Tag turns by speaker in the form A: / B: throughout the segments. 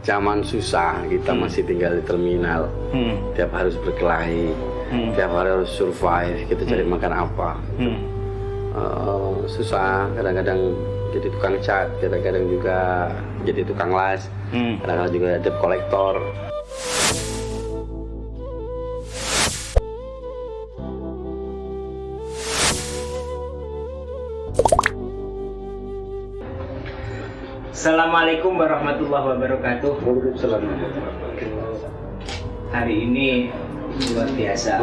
A: Zaman susah, kita masih tinggal di terminal. Tiap hari harus berkelahi, tiap hari harus survive. Kita cari makan apa? Susah. Kadang-kadang jadi tukang cat, kadang-kadang juga jadi tukang las, kadang-kadang juga debt collector.
B: Assalamualaikum warahmatullahi wabarakatuh.
A: Waalaikumsalam.
B: Hari ini luar biasa.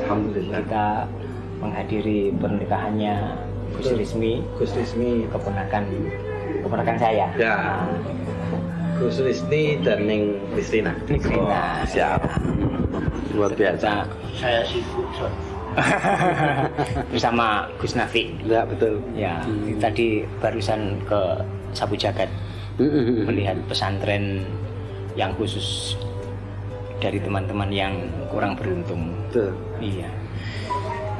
A: Alhamdulillah.
B: Kita menghadiri pernikahannya Gus Rizmi, keponakan saya.
A: Ya. Gus Rizmi dan Ning Kristina. Siap. Luar biasa.
B: Saya sibuk bersama Gus Nafi.
A: Ya, betul.
B: Ya, tadi barusan ke Sabu Jagat melihat pesantren yang khusus dari teman-teman yang kurang beruntung.
A: Betul.
B: Iya.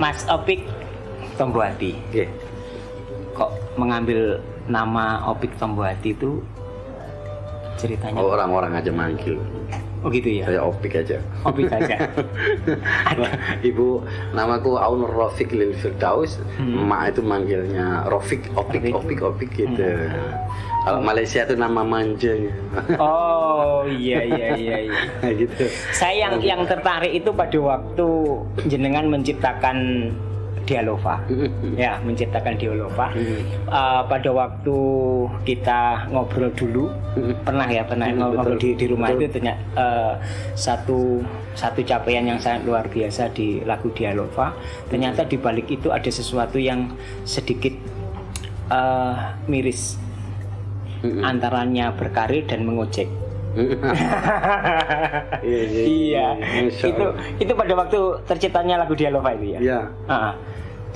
B: Mas Opik Tombohati.
A: Okay.
B: Kok mengambil nama Opik Tombohati itu ceritanya?
A: Oh, orang-orang aja manggil.
B: Oh gitu ya?
A: Saya Opik aja.
B: Opik aja.
A: Ibu, namaku Aun Rafiq Lil Firdaus. Emak itu manggilnya Rafiq, Opik gitu. Kalau Malaysia itu nama manjanya.
B: Oh iya.
A: Gitu.
B: Saya yang tertarik itu pada waktu jenengan menciptakan Dialova. Ya, menciptakan Dialova. Pada waktu kita ngobrol dulu, pernah ngobrol di rumah itu ternyata satu capaian yang sangat luar biasa di lagu Dialova. Ternyata di balik itu ada sesuatu yang sedikit miris antaranya berkarir dan mengojek. Iya. Itu pada waktu terciptanya lagu Dialova itu ya.
A: Iya.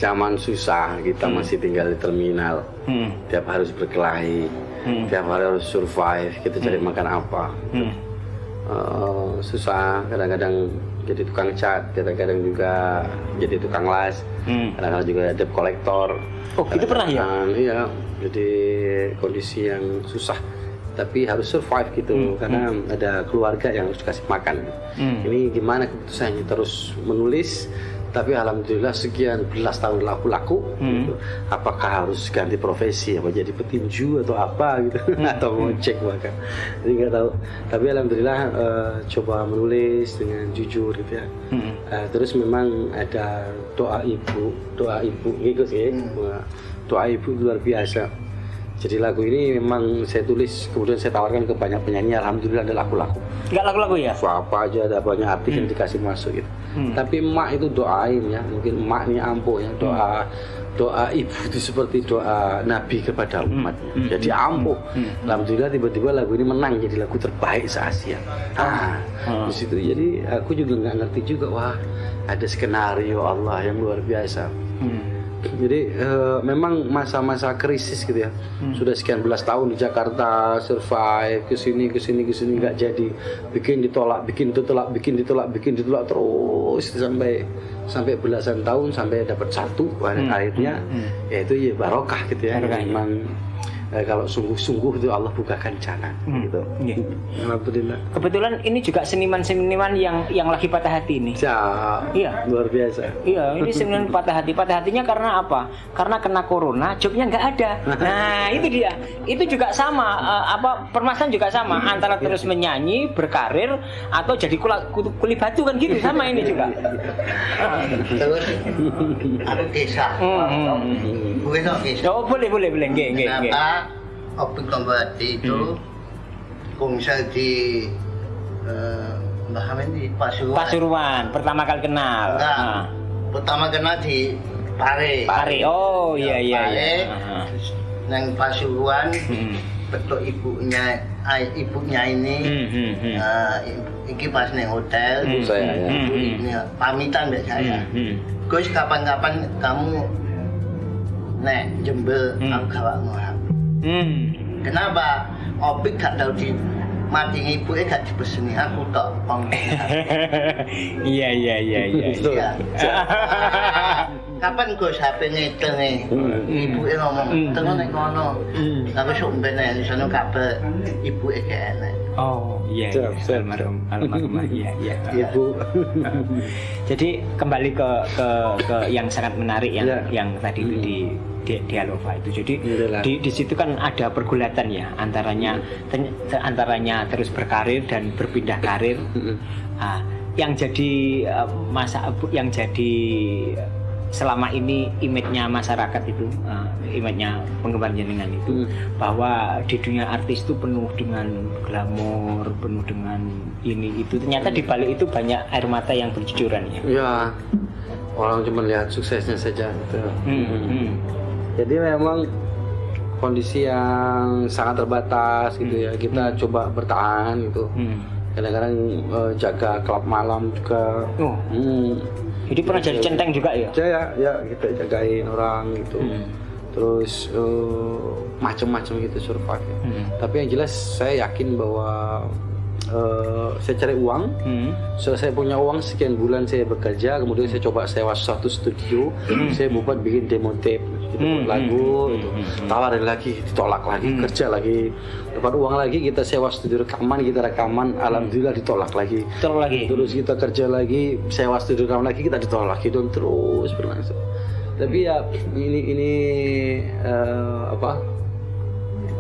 A: Zaman susah, kita masih tinggal di terminal. Tiap hari harus berkelahi, tiap hari harus survive. Kita cari makan apa? Susah. Kadang-kadang jadi tukang cat, kadang-kadang juga jadi tukang las, kadang-kadang juga debt collector.
B: Oh, itu pernah ya?
A: Iya. Jadi kondisi yang susah, tapi harus survive gitu, karena ada keluarga yang harus kasih makan. Ini gimana keputusannya, terus menulis, tapi alhamdulillah sekian belas tahun laku gitu. Apakah harus ganti profesi, apa jadi petinju atau apa gitu, atau ngojek bahkan, jadi nggak tahu. Tapi alhamdulillah coba menulis dengan jujur gitu ya. Terus memang ada doa ibu gitu ya. Doa ibu luar biasa. Jadi lagu ini memang saya tulis, kemudian saya tawarkan ke banyak penyanyi, alhamdulillah ada laku-laku.
B: Nggak laku-laku ya?
A: Apa aja ada banyak artis yang dikasih masuk gitu. Tapi emak itu doain ya, mungkin emaknya ampuh ya, doa ibu itu seperti doa Nabi kepada umatnya. Jadi ampuh. Alhamdulillah tiba-tiba lagu ini menang jadi lagu terbaik se-Asia. Di situ jadi aku juga nggak ngerti juga, wah ada skenario Allah yang luar biasa. Jadi memang masa-masa krisis gitu ya. Sudah sekian belas tahun di Jakarta survive, kesini nggak jadi, bikin ditolak terus sampai belasan tahun sampai dapat satu akhirnya yaitu ya barokah gitu ya. Memang kalau sungguh-sungguh itu Allah bukakan jalan gitu. Alhamdulillah.
B: Kebetulan ini juga seniman-seniman yang lagi patah hati ini. Iya.
A: Luar biasa.
B: Iya, ini seniman patah hati. Patah hatinya karena apa? Karena kena corona, jobnya nggak ada. Nah, itu dia. Itu juga sama. Permasalahan juga sama. Antara terus menyanyi, berkarir, atau jadi kuli batu kan gitu. Sama ini juga.
C: Terus aku kisah.
B: Oh, boleh. Nggih.
C: Kenapa Opik Tombohati itu kungsel di Mbah Amin di
B: Pasuruan, pertama kali kenal.
C: Pertama kenal di Pare.
B: Oh iya.
C: Nang Pasuruan betul ibunya ini. Iki pas neng hotel.
A: Saya
C: ya. Pamitan mbak saya. Gus kapan-kapan kamu nek Jembel aku gawak ngorang. Kenapa Opik gak tahu di mati ibu gak dipeseni aku tok
B: Iya.
C: Iya. kapan Gus HP ngitenge ibuke ngomong tengok nek kono aku sok mbene di sana kabar ibuke gak enak.
B: Oh iya, almarhumah iya.
C: Ibu.
B: Jadi kembali ke yang sangat menarik yang tadi itu di Dialova itu. Jadi di situ kan ada pergulatan ya antaranya terus berkarir dan berpindah karir. Yang jadi yang jadi selama ini image-nya masyarakat itu, image-nya penggemar jenengan itu, bahwa di dunia artis itu penuh dengan glamor, penuh dengan ini itu. Ternyata di balik itu banyak air mata yang bercucuran ya.
A: Ya, orang cuma lihat suksesnya saja. Gitu. Jadi memang kondisi yang sangat terbatas gitu ya. Kita coba bertahan gitu. Kadang-kadang jaga klub malam juga.
B: Jadi pernah jadi centeng juga ya?
A: Ya kita jagain orang gitu. Terus macam-macam gitu survive ya. Tapi yang jelas saya yakin bahwa saya cari uang. So, saya punya uang sekian bulan saya bekerja, kemudian saya coba sewa satu studio. Saya buat bikin demo tape gitu, lagu gitu. Tawarin lagi, ditolak lagi, kerja lagi, dapat uang lagi, kita sewa studio rekaman, kita rekaman, alhamdulillah ditolak lagi. Terus kita kerja lagi, sewa studio rekaman lagi, kita ditolak lagi, dan terus berlangsung. Tapi ya ini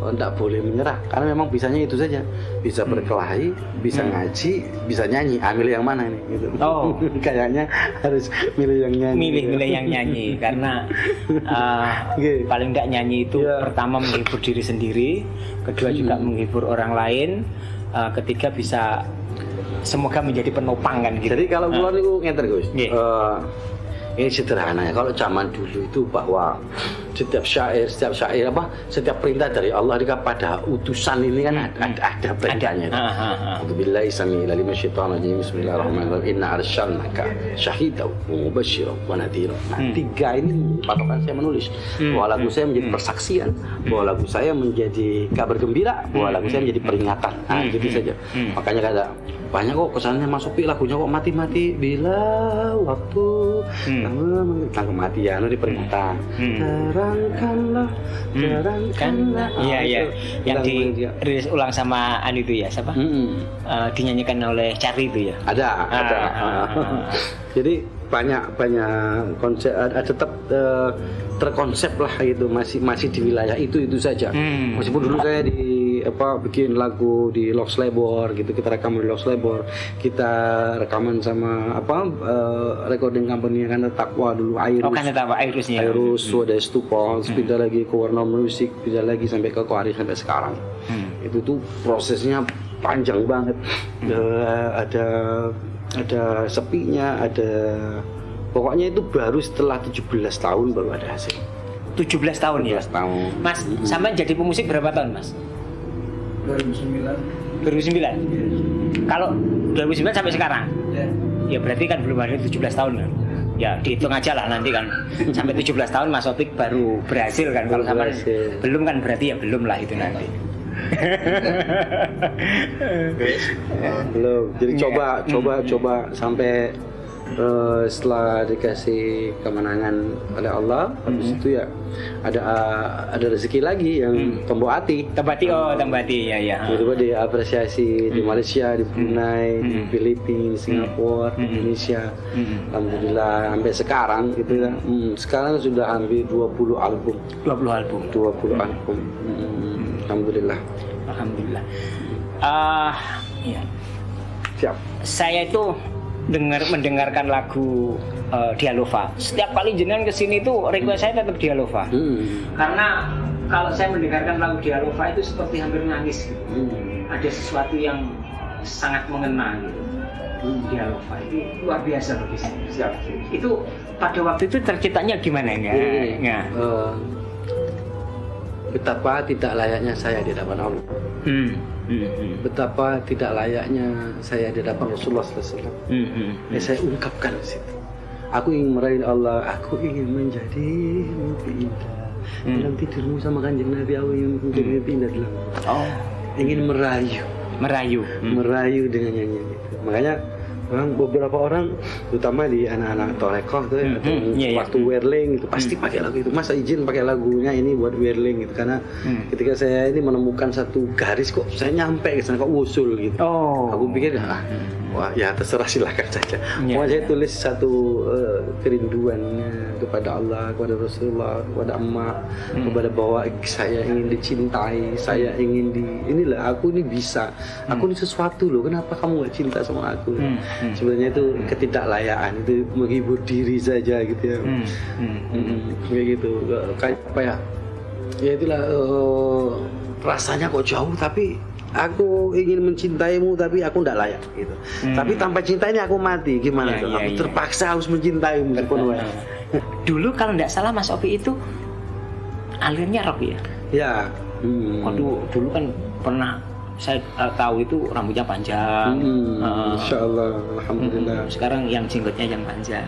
A: tidak boleh menyerah karena memang bisanya itu saja, bisa berkelahi, bisa ngaji, bisa nyanyi. Milih yang mana ini gitu. Kayaknya harus milih yang nyanyi.
B: Milih yang nyanyi karena paling tidak nyanyi itu pertama menghibur diri sendiri, kedua juga menghibur orang lain, ketiga bisa semoga menjadi penopang kan gitu.
A: Jadi kalau keluar itu ngeter Gus. Ini sederhana ya. Kalau zaman dulu itu bahwa setiap syair perintah dari Allah kepada utusan ini kan ada perintahnya. Alhamdulillah sami'il alim syaitanir rajim. Bismillahirrahmanirrahim. Inna arsalnaka syahidan wa mubasysyiran wa nadhiran. Tiga ini patokan saya menulis. Bahwa lagu saya menjadi persaksian, bahwa lagu saya menjadi kabar gembira, bahwa lagu saya menjadi peringatan. Gitu saja. Makanya kata banyak kok kesannya Mas Sopi lagunya kok mati-mati bila waktu tentang kematian di peringatan. Terangkanlah.
B: Iya. Yang dirilis ulang sama itu ya, siapa? Dinyanyikan oleh Charlie itu ya.
A: Ada. Jadi banyak konsep, tetap terkonsep lah gitu, masih di wilayah itu saja. Meskipun dulu saya bikin lagu di Lost Labor gitu, kita rekaman di Lost Labor, kita rekaman sama recording company kan Takwa dulu, Airus, ada Stupa, pindah lagi ke Warna Music, pindah lagi sampai ke Kuari sampai sekarang. Itu tuh prosesnya panjang banget. Ada sepinya, pokoknya itu baru setelah 17 tahun baru ada hasil.
B: 17 tahun ya?
A: 17 tahun.
B: Mas, sampai jadi pemusik berapa tahun Mas? 2009? Kalau 2009 sampai sekarang? Ya berarti kan belum ada 17 tahun kan? Ya dihitung aja lah nanti kan. Sampai 17 tahun Mas Opik baru berhasil kan? Kalau sampai belum kan berarti ya belum lah itu nanti.
A: Belum. Jadi coba sampai setelah dikasih kemenangan oleh Allah, habis itu ya ada rezeki lagi yang Tembati
B: ya.
A: Tiba-tiba diapresiasi di Malaysia, di Brunei, di Filipina, Singapura, di Indonesia. Alhamdulillah sampai sekarang gitu ya. Sekarang sudah hampir 20 album. Alhamdulillah.
B: Ya.
A: Siap.
B: Saya itu mendengarkan lagu Dialova. Setiap kali jenengan kesini tuh request saya tetap Dialova. Karena kalau saya mendengarkan lagu Dialova itu seperti hampir nangis gitu. Ada sesuatu yang sangat mengena gitu. Dialova itu luar biasa bagi saya. Siap. Itu pada waktu itu terciptanya gimana ya?
A: Betapa tidak layaknya saya di hadapan Allah. Betapa tidak layaknya saya di hadapan Rasulullah SAW. Saya ungkapkan di situ. Aku ingin meraih Allah, aku ingin menjadi mimpi indah. Dalam tidurmu sama kanjeng Nabi, aku ingin menjadi mimpi indah dalam. Ingin merayu dengan nyanyian itu. Makanya Beberapa orang, terutama di anak-anak torekoh tuh, atau waktu whirling itu pasti pakai lagu itu. Mas izin pakai lagunya ini buat whirling gitu, karena ketika saya ini menemukan satu garis kok saya nyampe ke sana kok usul gitu. Aku pikir wah ya terserah, silakan saja. Saya tulis satu kerinduannya kepada Allah, kepada Rasulullah, kepada emak, kepada bahwa saya ingin dicintai, saya ingin inilah aku ini bisa, aku ini sesuatu loh, kenapa kamu gak cinta sama aku? Sebenarnya itu ketidaklayaan, itu menghibur diri saja gitu ya. Kayak gitu, kayak apa ya? Ya itulah rasanya kok jauh, tapi aku ingin mencintaimu tapi aku tidak layak gitu. Tapi tanpa cinta ini aku mati, gimana? Aku terpaksa harus mencintaimu.
B: Dulu kalau tidak salah Mas Opi itu alirnya rock ya?
A: Ya.
B: Dulu kan pernah saya tahu itu rambutnya panjang.
A: Insya Allah, alhamdulillah.
B: Sekarang yang jenggotnya yang panjang.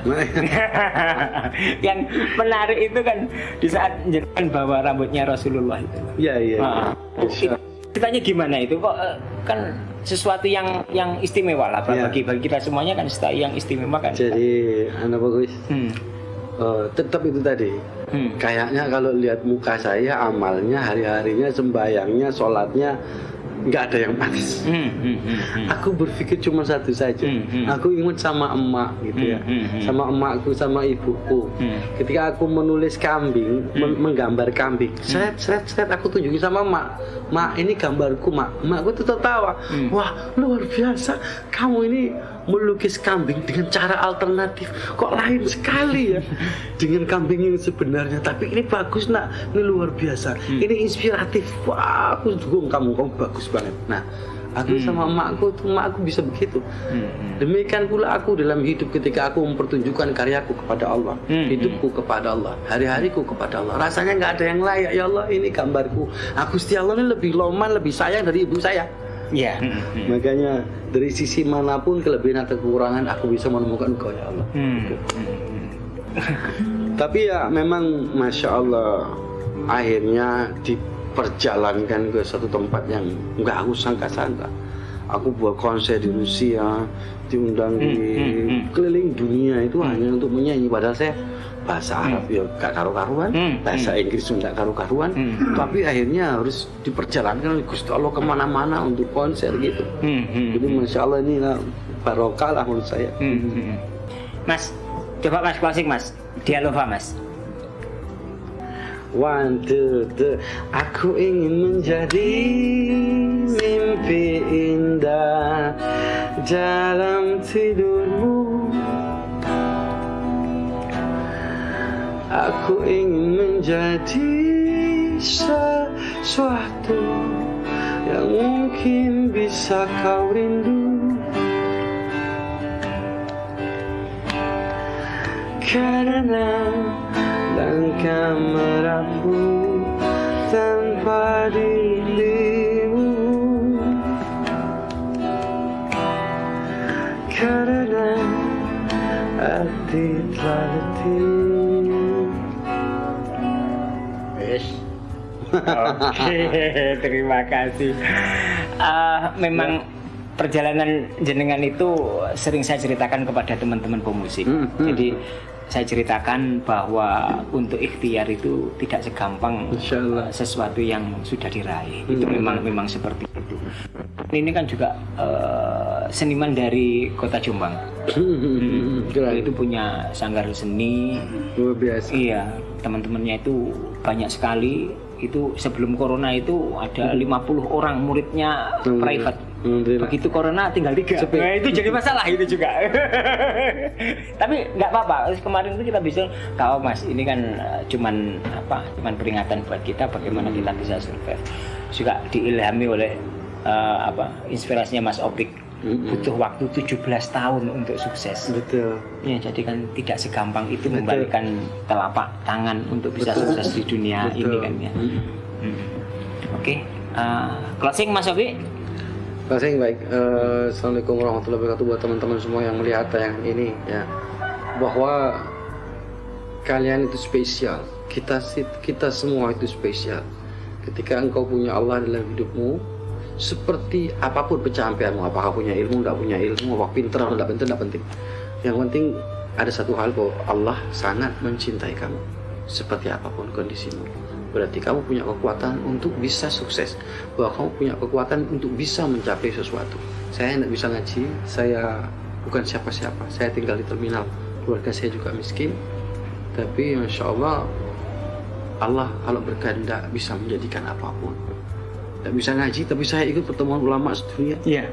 B: Yang menarik itu kan di saat menjelaskan bahwa rambutnya Rasulullah itu.
A: Iya.
B: Ceritanya gimana itu kok kan sesuatu yang istimewa lah bagi kita semuanya kan yang istimewa kan.
A: Jadi anak bagus. Tetap itu tadi. Kayaknya kalau lihat muka saya, amalnya, hari-harinya, sembayangnya, sholatnya nggak ada yang pantas. Aku berpikir cuma satu saja. Aku ingat sama emak gitu ya, sama emakku, sama ibuku. Ketika aku menulis kambing, menggambar kambing, seret aku tunjukin sama emak. Mak, ini gambarku, mak. Emakku tuh tertawa. Wah, luar biasa. Kamu ini melukis kambing dengan cara alternatif. Kok lain sekali ya dengan kambing yang sebenarnya. Tapi ini bagus nak, ini luar biasa. Ini inspiratif. Wah, aku dukung kamu bagus banget. Nah, aku sama emakku bisa begitu. Demikian pula aku dalam hidup ketika aku mempertunjukkan karyaku kepada Allah, hidupku kepada Allah, hari-hariku kepada Allah. Rasanya nggak ada yang layak. Ya Allah, ini gambarku. Aku Gusti Allah ini lebih loman, lebih sayang dari ibu saya. Makanya dari sisi manapun kelebihan atau kekurangan aku bisa menemukan Engkau ya Allah. Tapi ya memang Masya Allah, akhirnya diperjalankan ke satu tempat yang nggak aku sangka-sangka. Aku buat konser di Rusia, diundang di keliling dunia itu hanya untuk menyanyi. Padahal saya bahasa Arab ya gak karu-karuan, bahasa Inggris juga gak karu-karuan, tapi akhirnya harus diperjalankan oleh Gusti Allah kemana-mana untuk konser gitu. Jadi Masya Allah ini barokah lah menurut saya.
B: Mas, coba Mas closing Mas, Dialova Mas.
A: 1, 2, 3. Aku ingin menjadi mimpi indah dalam tidurmu. Aku ingin menjadi sesuatu yang mungkin bisa kau rindu. Karena langkah merampu tanpa dirimu. Karena hati telah letih.
B: Oke, terima kasih. Memang perjalanan jenengan itu sering saya ceritakan kepada teman-teman pemusik. Jadi saya ceritakan bahwa untuk ikhtiar itu tidak segampang sesuatu yang sudah diraih. Itu memang seperti itu. Ini kan juga seniman dari Kota Jombang. Itu punya sanggar seni.
A: Luar biasa.
B: Iya, teman-temannya itu banyak sekali. Itu sebelum corona itu ada 50 orang muridnya private. Begitu corona tinggal 3. Nah, itu jadi masalah itu juga. Tapi nggak apa-apa. Kemarin itu kita bisa tahu Mas, ini kan cuman peringatan buat kita bagaimana kita bisa survive. Juga diilhami oleh inspirasinya Mas Opik. Butuh waktu 17 tahun untuk sukses.
A: Betul.
B: Ya, jadi kan tidak segampang itu membalikan telapak tangan untuk bisa sukses di dunia ini kan ya. Oke, closing Mas Opi.
A: Closing baik. Assalamualaikum warahmatullahi wabarakatuh buat teman-teman semua yang melihat tayang ini ya. Bahwa kalian itu spesial. Kita semua itu spesial. Ketika engkau punya Allah dalam hidupmu, seperti apapun pencapaianmu, apakah punya ilmu, nggak punya ilmu, apakah pinter atau nggak pinter, nggak penting. Yang penting ada satu hal, bahwa Allah sangat mencintai kamu seperti apapun kondisimu. Berarti kamu punya kekuatan untuk bisa sukses, bahwa kamu punya kekuatan untuk bisa mencapai sesuatu. Saya tidak bisa ngaji, saya bukan siapa-siapa, saya tinggal di terminal, keluarga saya juga miskin, tapi Masya Allah, Allah kalau berkehendak bisa menjadikan apapun. Tidak bisa ngaji, tapi saya ikut pertemuan ulama sedunia.
B: Iya.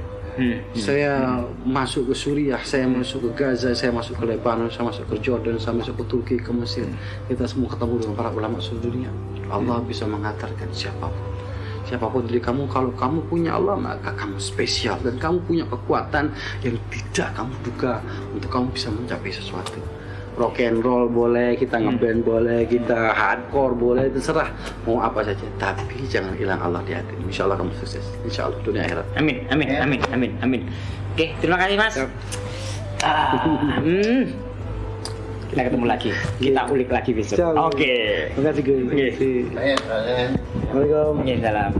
A: Saya masuk ke Suriah, saya masuk ke Gaza, saya masuk ke Lebanon, saya masuk ke Jordan, saya masuk ke Turki, ke Mesir. Kita semua ketemu dengan para ulama seluruh dunia. Allah bisa menghantarkan siapapun dari kamu. Kalau kamu punya Allah, maka kamu spesial dan kamu punya kekuatan yang tidak kamu duga untuk kamu bisa mencapai sesuatu. Rock and roll boleh, kita ngeband boleh, kita hardcore boleh, terserah mau apa saja, tapi jangan hilang Allah di hati. Insya Allah kamu sukses, insya Allah dunia akhirat.
B: Amin, amin, amin, amin, amin. Oke, terima kasih Mas. Kita ketemu lagi, kita ulik lagi besok. Oke.
A: Terima kasih Gus.
C: Baik,
A: Assalamualaikum.
B: Salam.